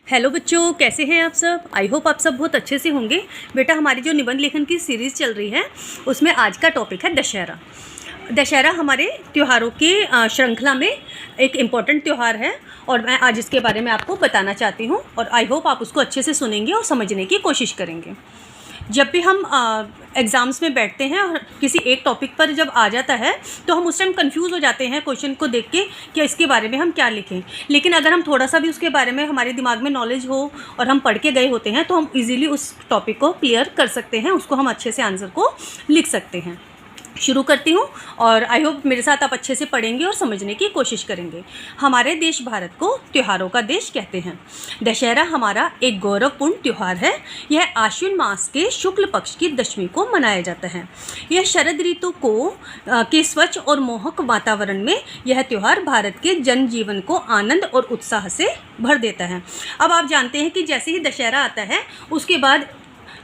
Hello बच्चों, कैसे हैं आप सब। आई होप आप सब बहुत अच्छे से होंगे। बेटा, हमारी जो निबंध लेखन की सीरीज़ चल रही है उसमें आज का टॉपिक है दशहरा। दशहरा हमारे त्योहारों की श्रृंखला में एक इम्पॉर्टेंट त्यौहार है और मैं आज इसके बारे में आपको बताना चाहती हूँ और आई होप आप उसको अच्छे से सुनेंगे और समझने की कोशिश करेंगे। जब भी हम एग्ज़ाम्स में बैठते हैं और किसी एक टॉपिक पर जब आ जाता है तो हम उस टाइम कंफ्यूज हो जाते हैं क्वेश्चन को देख के कि इसके बारे में हम क्या लिखें। लेकिन अगर हम थोड़ा सा भी उसके बारे में हमारे दिमाग में नॉलेज हो और हम पढ़ के गए होते हैं तो हम इजीली उस टॉपिक को क्लियर कर सकते हैं, उसको हम अच्छे से आंसर को लिख सकते हैं। शुरू करती हूँ और आई होप मेरे साथ आप अच्छे से पढ़ेंगे और समझने की कोशिश करेंगे। हमारे देश भारत को त्योहारों का देश कहते हैं। दशहरा हमारा एक गौरवपूर्ण त्यौहार है। यह आश्विन मास के शुक्ल पक्ष की दशमी को मनाया जाता है। यह शरद ऋतु के स्वच्छ और मोहक वातावरण में यह त्यौहार भारत के जनजीवन को आनंद और उत्साह से भर देता है। अब आप जानते हैं कि जैसे ही दशहरा आता है उसके बाद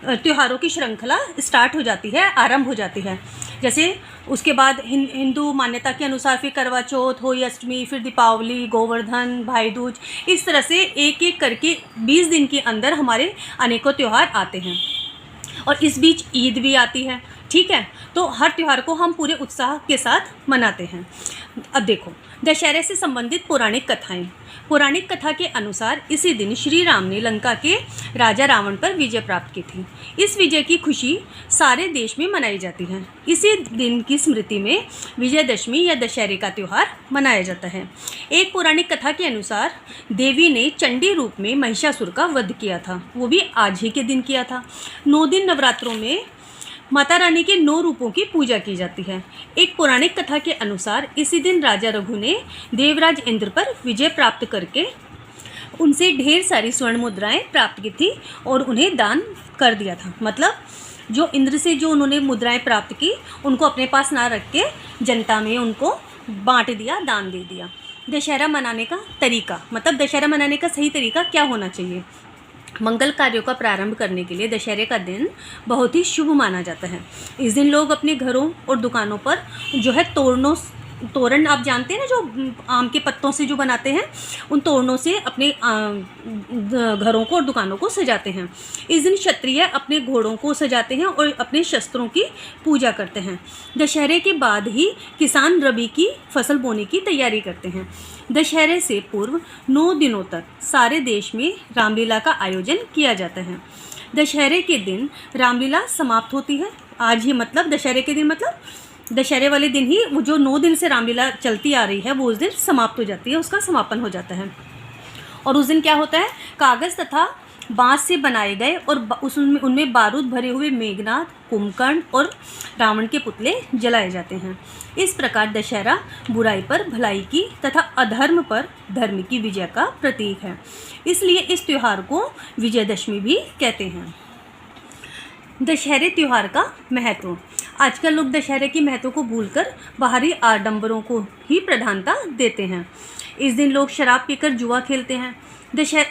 त्योहारों की श्रृंखला स्टार्ट हो जाती है, आरंभ हो जाती है। जैसे उसके बाद हिंदू मान्यता के अनुसार फिर करवा चौथ, होली, अष्टमी, फिर दीपावली, गोवर्धन, भाई दूज, इस तरह से एक एक करके 20 दिन के अंदर हमारे अनेकों त्यौहार आते हैं और इस बीच ईद भी आती है। ठीक है, तो हर त्यौहार को हम पूरे उत्साह के साथ मनाते हैं। अब देखो, दशहरे से संबंधित पौराणिक कथाएं। पौराणिक कथा के अनुसार इसी दिन श्री राम ने लंका के राजा रावण पर विजय प्राप्त की थी। इस विजय की खुशी सारे देश में मनाई जाती है। इसी दिन की स्मृति में विजयदशमी या दशहरे का त्यौहार मनाया जाता है। एक पौराणिक कथा के अनुसार देवी ने चंडी रूप में महिषासुर का वध किया था, वो भी आज ही के दिन किया था। 9 दिन नवरात्रों में माता रानी के 9 रूपों की पूजा की जाती है। एक पौराणिक कथा के अनुसार इसी दिन राजा रघु ने देवराज इंद्र पर विजय प्राप्त करके उनसे ढेर सारी स्वर्ण मुद्राएं प्राप्त की थी और उन्हें दान कर दिया था। मतलब जो इंद्र से जो उन्होंने मुद्राएं प्राप्त की उनको अपने पास ना रख के जनता में उनको बांट दिया, दान दे दिया। दशहरा मनाने का तरीका, मतलब दशहरा मनाने का सही तरीका क्या होना चाहिए। मंगल कार्यों का प्रारंभ करने के लिए दशहरे का दिन बहुत ही शुभ माना जाता है। इस दिन लोग अपने घरों और दुकानों पर जो है तोरण आप जानते हैं ना, जो आम के पत्तों से जो बनाते हैं, उन तोरणों से अपने घरों को और दुकानों को सजाते हैं। इस दिन क्षत्रिय अपने घोड़ों को सजाते हैं और अपने शस्त्रों की पूजा करते हैं। दशहरे के बाद ही किसान रबी की फसल बोने की तैयारी करते हैं। दशहरे से पूर्व 9 दिनों तक सारे देश में रामलीला का आयोजन किया जाता है। दशहरे के दिन रामलीला समाप्त होती है। आज ही मतलब दशहरे के दिन, मतलब दशहरे वाले दिन ही वो जो 9 दिन से रामलीला चलती आ रही है वो उस दिन समाप्त हो जाती है, उसका समापन हो जाता है। और उस दिन क्या होता है, कागज़ तथा बांस से बनाए गए और उनमें बारूद भरे हुए मेघनाथ, कुंभकर्ण और रावण के पुतले जलाए जाते हैं। इस प्रकार दशहरा बुराई पर भलाई की तथा अधर्म पर धर्म की विजय का प्रतीक है। इसलिए इस त्यौहार को विजयदशमी भी कहते हैं। दशहरे त्यौहार का महत्व। आजकल लोग दशहरे की महत्व को भूलकर बाहरी आडंबरों को ही प्रधानता देते हैं। इस दिन लोग शराब पीकर जुआ खेलते हैं।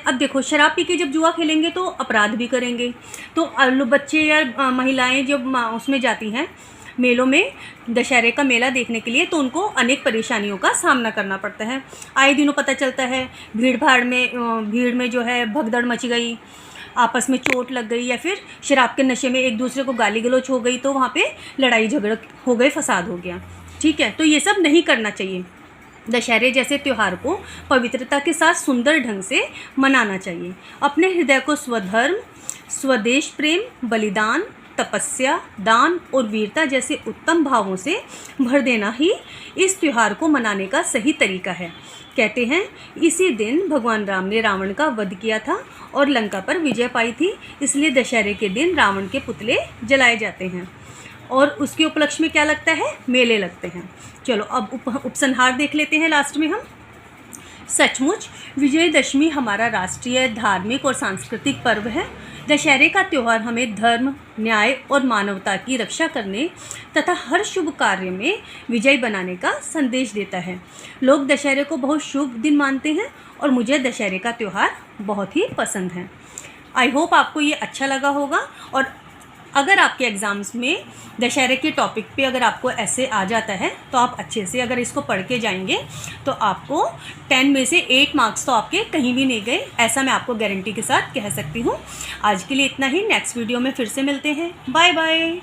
अब देखो, शराब पी के जब जुआ खेलेंगे तो अपराध भी करेंगे। तो बच्चे या महिलाएं जब उसमें जाती हैं मेलों में, दशहरे का मेला देखने के लिए, तो उनको अनेक परेशानियों का सामना करना पड़ता है। आए दिनों पता चलता है भीड़ में जो है भगदड़ मच गई, आपस में चोट लग गई या फिर शराब के नशे में एक दूसरे को गाली गलौज हो गई, तो वहाँ पे लड़ाई झगड़ा हो गए, फसाद हो गया। ठीक है, तो ये सब नहीं करना चाहिए। दशहरे जैसे त्यौहार को पवित्रता के साथ सुंदर ढंग से मनाना चाहिए। अपने हृदय को स्वधर्म, स्वदेश प्रेम, बलिदान, तपस्या, दान और वीरता जैसे उत्तम भावों से भर देना ही इस त्यौहार को मनाने का सही तरीका है। कहते हैं इसी दिन भगवान राम ने रावण का वध किया था और लंका पर विजय पाई थी, इसलिए दशहरे के दिन रावण के पुतले जलाए जाते हैं और उसके उपलक्ष्य में क्या लगता है, मेले लगते हैं। चलो अब उपसंहार देख लेते हैं लास्ट में हम। सचमुच विजयदशमी हमारा राष्ट्रीय, धार्मिक और सांस्कृतिक पर्व है। दशहरे का त्यौहार हमें धर्म, न्याय और मानवता की रक्षा करने तथा हर शुभ कार्य में विजय बनाने का संदेश देता है। लोग दशहरे को बहुत शुभ दिन मानते हैं और मुझे दशहरे का त्यौहार बहुत ही पसंद है। आई होप आपको ये अच्छा लगा होगा और अगर आपके एग्ज़ाम्स में दशहरे के टॉपिक पे अगर आपको ऐसे आ जाता है तो आप अच्छे से अगर इसको पढ़ के जाएंगे तो आपको 10 में से 8 मार्क्स तो आपके कहीं भी नहीं गए, ऐसा मैं आपको गारंटी के साथ कह सकती हूँ। आज के लिए इतना ही, नेक्स्ट वीडियो में फिर से मिलते हैं। Bye bye.